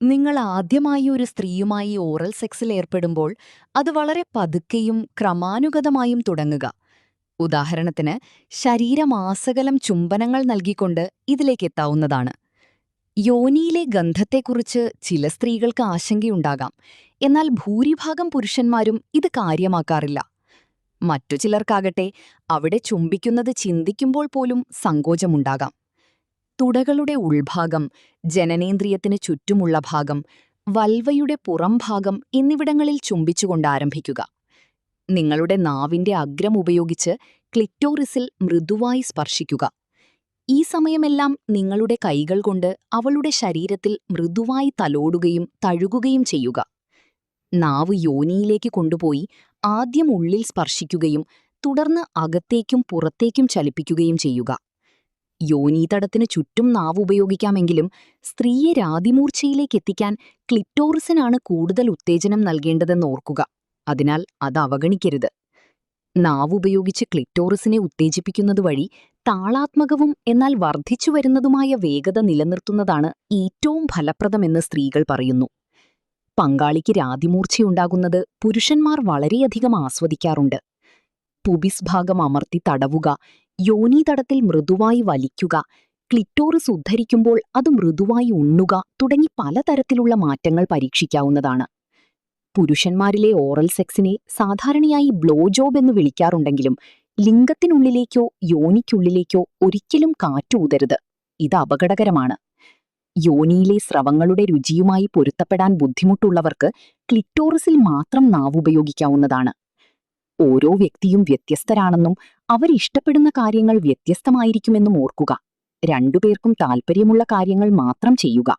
നിങ്ങൾ ആദ്യമായി ഒരു സ്ത്രീയുമായി ഓറൽ സെക്സിൽ ഏർപ്പെടുമ്പോൾ അത് വളരെ പതുക്കെയും ക്രമാനുഗതമായും തുടങ്ങുക. ഉദാഹരണത്തിന്, ശരീരമാസകലം ചുംബനങ്ങൾ നൽകിക്കൊണ്ട് ഇതിലേക്കെത്താവുന്നതാണ്. യോനിയിലെ ഗന്ധത്തെക്കുറിച്ച് ചില സ്ത്രീകൾക്ക് ആശങ്കയുണ്ടാകാം, എന്നാൽ ഭൂരിഭാഗം പുരുഷന്മാരും ഇത് കാര്യമാക്കാറില്ല. മറ്റു ചിലർക്കാകട്ടെ അവിടെ ചുംബിക്കുന്നത് ചിന്തിക്കുമ്പോൾ പോലും സങ്കോചമുണ്ടാകാം. തുടകളുടെ ഉൾഭാഗം, ജനനേന്ദ്രിയത്തിന് ചുറ്റുമുള്ള ഭാഗം, വൽവയുടെ പുറംഭാഗം എന്നിവിടങ്ങളിൽ ചുംബിച്ചുകൊണ്ട് ആരംഭിക്കുക. നിങ്ങളുടെ നാവിന്റെ അഗ്രം ഉപയോഗിച്ച് ക്ലിറ്റോറിസിൽ മൃദുവായി സ്പർശിക്കുക. ഈ സമയമെല്ലാം നിങ്ങളുടെ കൈകൾ കൊണ്ട് അവളുടെ ശരീരത്തിൽ മൃദുവായി തലോടുകയും തഴുകുകയും ചെയ്യുക. നാവ് യോനിയിലേക്ക് കൊണ്ടുപോയി ആദ്യം ഉള്ളിൽ സ്പർശിക്കുകയും തുടർന്ന് അകത്തേക്കും പുറത്തേക്കും ചലിപ്പിക്കുകയും ചെയ്യുക. യോനീതടത്തിന് ചുറ്റും നാവ് ഉപയോഗിക്കാമെങ്കിലും സ്ത്രീയെ രാതിമൂർച്ചയിലേക്ക് എത്തിക്കാൻ ക്ലിറ്റോറിസിനാണ് കൂടുതൽ ഉത്തേജനം നൽകേണ്ടതെന്ന് ഓർക്കുക. അതിനാൽ അത് അവഗണിക്കരുത്. നാവുപയോഗിച്ച് ക്ലിറ്റോറിസിനെ ഉത്തേജിപ്പിക്കുന്നതുവഴി താളാത്മകവും എന്നാൽ വർദ്ധിച്ചുവരുന്നതുമായ വേഗത നിലനിർത്തുന്നതാണ് ഏറ്റവും ഫലപ്രദമെന്ന് സ്ത്രീകൾ പറയുന്നു. പങ്കാളിക്ക് രാതിമൂർച്ചയുണ്ടാകുന്നത് പുരുഷന്മാർ വളരെയധികം ആസ്വദിക്കാറുണ്ട്. പുബിസ് ഭാഗം അമർത്തി തടവുക, യോനീതടത്തിൽ മൃദുവായി വലിക്കുക, ക്ലിറ്റോറിസ് ഉദ്ധരിക്കുമ്പോൾ അത് മൃദുവായി ഉണ്ണുക തുടങ്ങി പലതരത്തിലുള്ള മാറ്റങ്ങൾ പരീക്ഷിക്കാവുന്നതാണ്. പുരുഷന്മാരിലെ ഓറൽ സെക്സിനെ സാധാരണയായി ബ്ലോ ജോബ് എന്ന് വിളിക്കാറുണ്ടെങ്കിലും ലിംഗത്തിനുള്ളിലേക്കോ യോനിക്കുള്ളിലേക്കോ ഒരിക്കലും കാറ്റൂതരുത്. ഇത് അപകടകരമാണ്. യോനിയിലെ സ്രവങ്ങളുടെ രുചിയുമായി പൊരുത്തപ്പെടാൻ ബുദ്ധിമുട്ടുള്ളവർക്ക് ക്ലിറ്റോറിസിൽ മാത്രം നാവുപയോഗിക്കാവുന്നതാണ്. ഓരോ വ്യക്തിയും വ്യത്യസ്തരാണെന്നും അവരിഷ്ടപ്പെടുന്ന കാര്യങ്ങൾ വ്യത്യസ്തമായിരിക്കുമെന്നും ഓർക്കുക. രണ്ടുപേർക്കും താൽപ്പര്യമുള്ള കാര്യങ്ങൾ മാത്രം ചെയ്യുക.